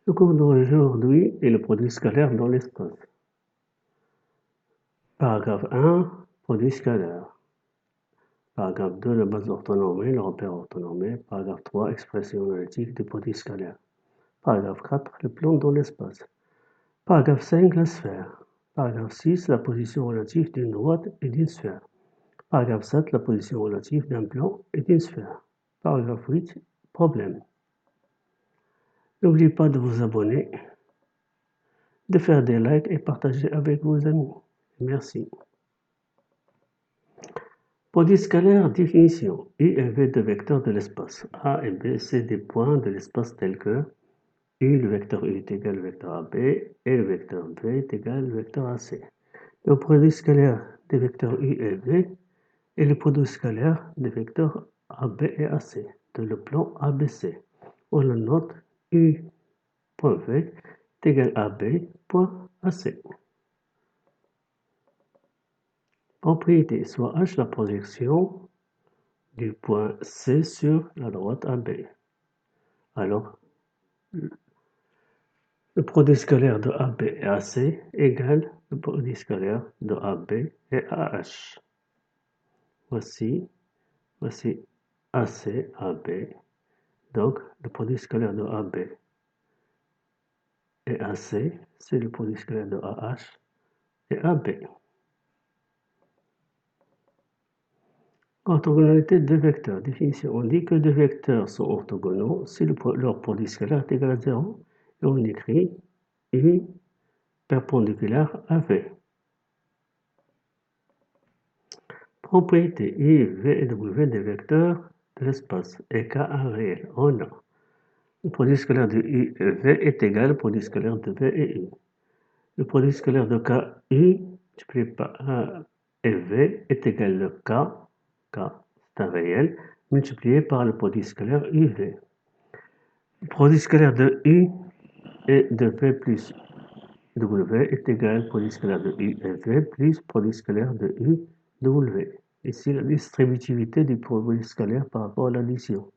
Le cours d'aujourd'hui est le produit scalaire dans l'espace. Paragraphe 1, produit scalaire. Paragraphe 2, la base orthonormée, le repère orthonormé. Paragraphe 3, expression analytique du produit scalaire. Paragraphe 4, le plan dans l'espace. Paragraphe 5, la sphère. Paragraphe 6, la position relative d'une droite et d'une sphère. Paragraphe 7, la position relative d'un plan et d'une sphère. Paragraphe 8, problème. N'oubliez pas de vous abonner, de faire des likes et partager avec vos amis. Merci. Produit scalaire, définition. U et V de vecteurs de l'espace. A et B, c'est des points de l'espace tels que U, le vecteur U est égal au vecteur AB, et le vecteur V est égal au vecteur AC. Le produit scalaire des vecteurs U et V est le produit scalaire des vecteurs AB et AC de le plan ABC. On le note U.V est égal à B.AC. Propriété, soit H la projection du point C sur la droite AB. Alors, le produit scalaire de AB et AC égale le produit scalaire de AB et AH. Voici AC, AB. Donc, le produit scalaire de AB et AC, c'est le produit scalaire de AH et AB. Orthogonalité de deux vecteurs. Définition. On dit que deux vecteurs sont orthogonaux si leur produit scalaire est égal à 0. Et on écrit U perpendiculaire à V. Propriété U, V et W des vecteurs de l'espace et K un réel. On a le produit scalaire de U et V est égal au produit scalaire de V et U. Le produit scalaire de K U multiplié par 1 et V est égal à K c'est un réel, multiplié par le produit scalaire UV. Le produit scalaire de U et de V plus W est égal au produit scalaire de U et V plus produit scalaire de U W. Ici, la distributivité du produit scalaire par rapport à l'addition.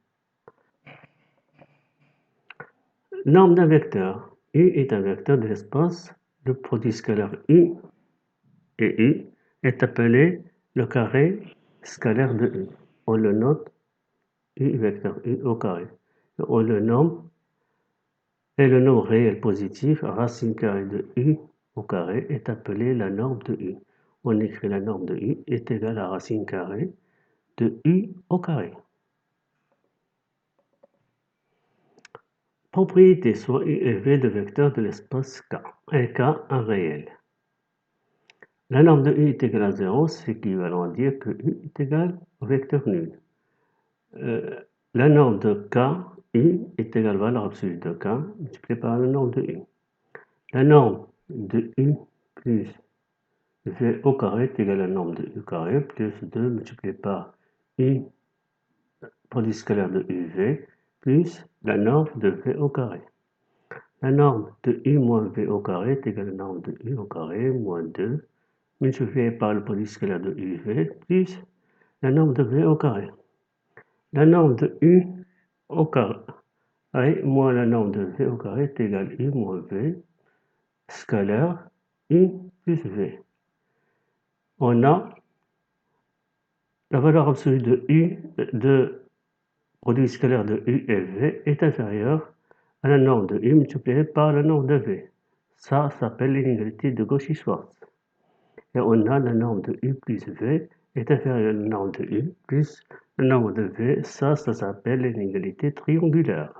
Norme d'un vecteur. U est un vecteur de l'espace. Le produit scalaire U et U est appelé le carré scalaire de U. On le note U vecteur U au carré. On le nomme et le nombre réel positif, racine carrée de U au carré, est appelé la norme de U. On écrit la norme de U est égale à racine carrée de U au carré. Propriété soit U et V de vecteurs de l'espace K. Et K un réel. La norme de U est égale à 0, c'est équivalent à dire que U est égal au vecteur nul. La norme de K, U, est égale à la valeur absolue de K multipliée par la norme de U. La norme de U plus V au carré est égale à la norme de U carré plus 2 multiplié par U produit scalaire de UV plus la norme de V au carré. La norme de U moins V au carré est égale à la norme de U au carré moins 2 multiplié par le produit scalaire de UV plus la norme de V au carré. La norme de U au carré moins la norme de V au carré est égale à U moins V scalaire U plus V. On a la valeur absolue de U de produit scalaire de U et V est inférieure à la norme de U multipliée par la norme de V. Ça s'appelle l'inégalité de Cauchy-Schwarz. Et on a la norme de U plus V est inférieure à la norme de U plus la norme de V. Ça s'appelle l'inégalité triangulaire.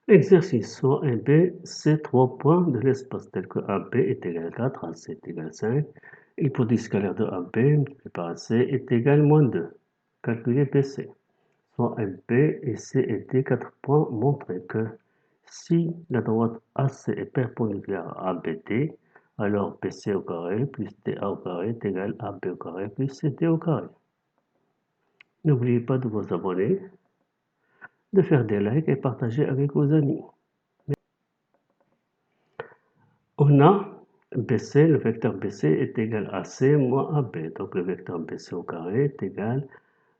Exercice. Soit A et B, c'est trois points de l'espace tels que AB est égal à 4, AC est égal à 5, et le produit scalaire de AB multiplié par AC est égal à moins 2. Calculer BC. Soit B et C et D, 4 points montrent que si la droite AC est perpendiculaire à ABD, alors BC au carré plus DA au carré est égal à AB au carré plus CD au carré. N'oubliez pas de vous abonner, de faire des likes et partager avec vos amis. On a BC, le vecteur BC est égal à C moins AB. Donc le vecteur BC au carré est égal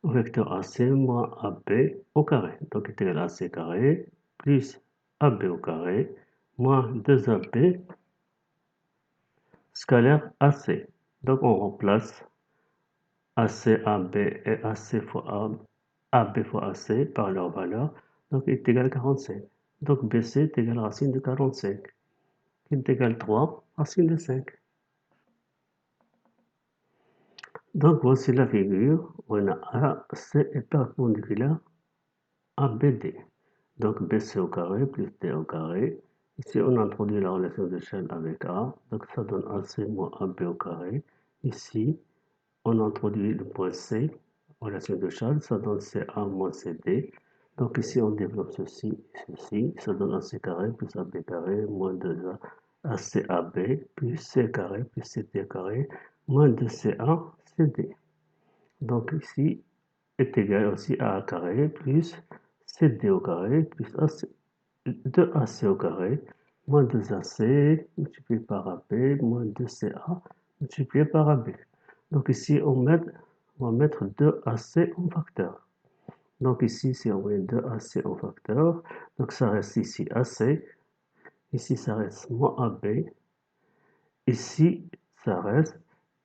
au vecteur AC moins AB au carré. Donc est égal à C carré plus AB au carré moins 2AB scalaire AC. Donc on remplace AC, AB et AC fois AB fois AC par leur valeur, donc est égal à 45. Donc BC est égal à racine de 45, qui est égal à 3, racine de 5. Donc voici la figure, on a AC est perpendiculaire à BD. Donc BC au carré plus D au carré. Ici on introduit la relation d'échelle avec A, donc ça donne AC moins AB au carré. Ici on introduit le point C, relation de Charles, ça donne CA moins CD. Donc ici, on développe ceci, ça donne AC carré plus AB carré moins 2A ACAB plus C carré plus CD carré moins 2CA CD. Donc ici est égal aussi à A carré plus CD au carré plus 2AC au carré moins 2AC multiplié par AB moins 2CA multiplié par AB. Donc ici, on va mettre 2AC en facteur. Donc ici, si on met 2AC en facteur, donc ça reste ici AC, ici ça reste moins AB, ici ça reste,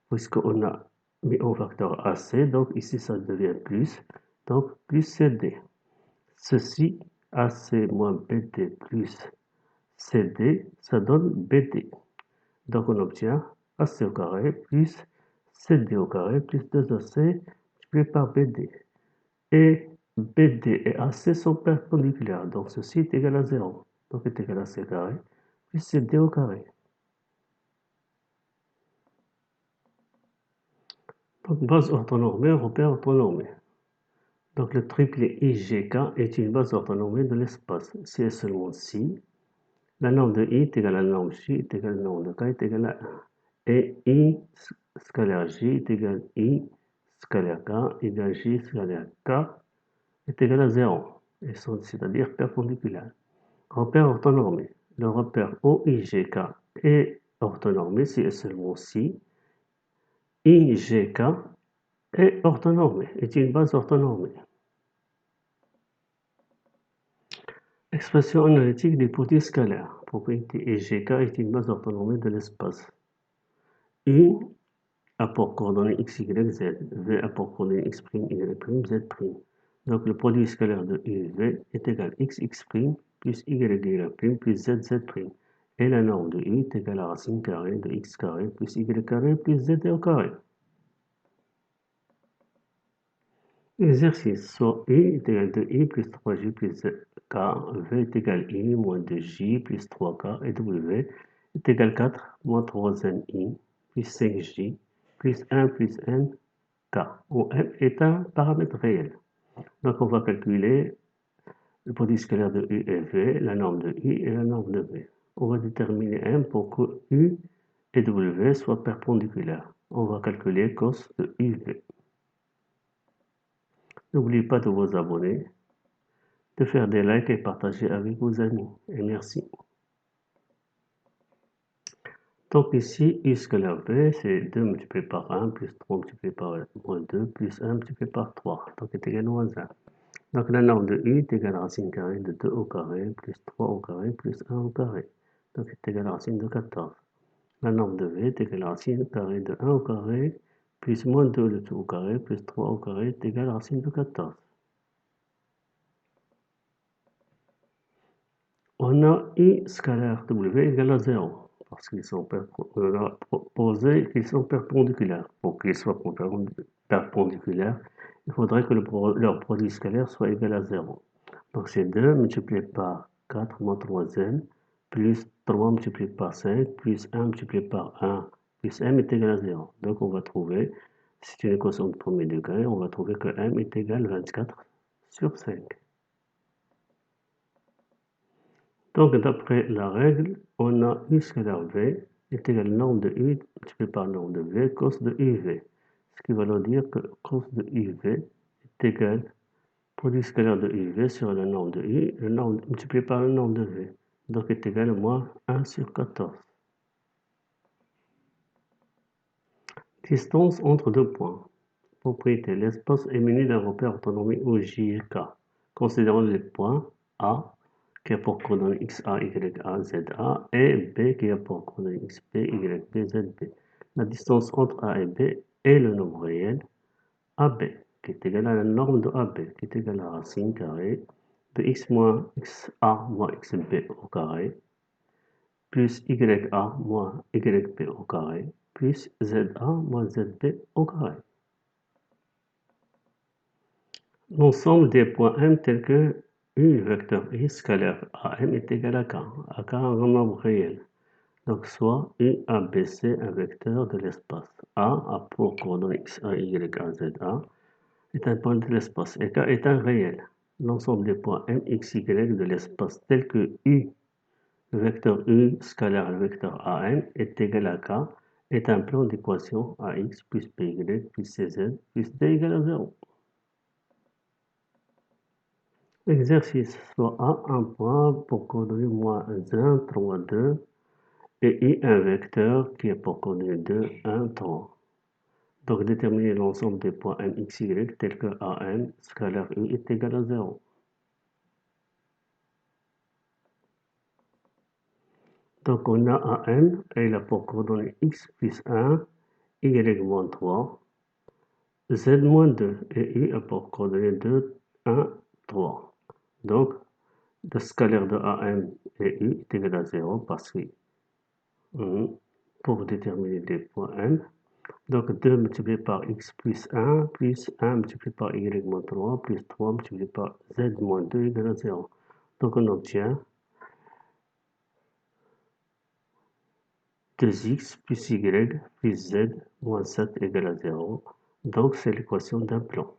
puisqu'on a mis en facteur AC, donc ici ça devient plus, donc plus CD. Ceci, AC moins BD plus CD, ça donne BD. Donc on obtient AC au carré plus CD au carré plus 2AC multiplié par BD. Et BD et AC sont perpendiculaires, donc ceci est égal à 0. Donc est égal à C carré plus CD au carré. Donc base orthonormée, repère orthonormé. Donc le triplet IGK est une base orthonormée de l'espace. Si et seulement si la norme de I est égale à la norme J est égale à la norme de K est égale à 1. Et I scalaire J est égal à I scalaire K égale J scalaire K est égal à 0, c'est-à-dire perpendiculaire. Repère orthonormé. Le repère OIGK est orthonormé si et seulement si IGK est orthonormé, est une base orthonormée. Expression analytique des produits scalaires. Propriété IGK est une base orthonormée de l'espace. U apport coordonnées x, y, z. V apport coordonnées x', y', z'. Donc le produit scalaire de UV est égal à x plus y plus z'. Et la norme de U est égale à racine carrée de x carré plus y carré plus z au carré. Exercice. Soit U est égal à 2i plus 3j plus k, V est égal à i moins 2j plus 3k et W est égal à 4 moins 3ni plus 5j plus 1 plus n k, où m est un paramètre réel. Donc on va calculer le produit scalaire de U et V, la norme de U et la norme de V. On va déterminer M pour que U et W soient perpendiculaires. On va calculer cos de UV. N'oubliez pas de vous abonner, de faire des likes et partager avec vos amis. Et merci. Donc ici, U scalaire V, c'est 2 multiplié par 1 plus 3 multiplié par moins 2 plus 1 multiplié par 3. Donc est égal à moins 1. Donc la norme de U est égale à racine carrée de 2 au carré plus 3 au carré plus 1 au carré. Donc est égale à racine de 14. La norme de V est égale à racine carrée de 1 au carré plus moins 2 le tout au carré plus 3 au carré est égal à racine de 14. On a I scalaire W égale à 0 parce qu'ils sont posés qu'ils sont perpendiculaires. Pour qu'ils soient perpendiculaires, il faudrait que leur produit scalaire soit égal à 0. Donc c'est 2 multiplié par 4 moins 3n plus 3 multiplié par 5 plus 1 multiplié par 1 plus m est égal à 0. Donc on va trouver, c'est une équation de premier degré, on va trouver que m est égal à 24 sur 5. Donc d'après la règle, on a U scalaire V est égal à norme de U multiplié par norme de V cos de UV. Ce qui va nous dire que cos de UV est égal produit scalaire de UV sur la norme de U, la norme multiplié par la norme de V. Donc est égal à moins 1 sur 14. Distance entre deux points. Propriété. L'espace est muni d'un repère orthonormé OJK. Considérons les points A, qui a pour coordonnées x, a, y, a, z, a, et b qui a pour coordonnées x, b, y, b, z, b. La distance entre a et b est le nombre réel AB, qui est égal à la norme de AB, qui est égal à racine carrée de x moins xa moins xb au carré, plus ya moins yb au carré, plus za moins zb au carré. L'ensemble des points M tels que U vecteur I scalaire AM est égal à K. K un grand nombre réel. Donc soit U ABC un vecteur de l'espace. A pour coordonnées x, a, y, a, z, a est un point de l'espace et K est un réel. L'ensemble des points M, x, y de l'espace tels que U, le vecteur U scalaire le vecteur AM est égal à K est un plan d'équation AX plus BY plus CZ plus D égale à 0. Exercice, soit A un point pour coordonnées moins 1, 3, 2 et I un vecteur qui est pour coordonnées 2, 1, 3. Donc déterminer l'ensemble des points M, X, Y tels que AM scalaire U est égal à 0. Donc on a AM et il a pour coordonnées X plus 1, Y moins 3, Z moins 2 et U a pour coordonnées 2, 1, 3. Donc le scalaire de AM et U est égal à 0 parce que pour déterminer les points M, donc 2 multiplié par x plus 1 multiplié par y moins 3 plus 3 multiplié par z moins 2 égale à 0. Donc on obtient 2x plus y plus z moins 7 égale à 0. Donc c'est l'équation d'un plan.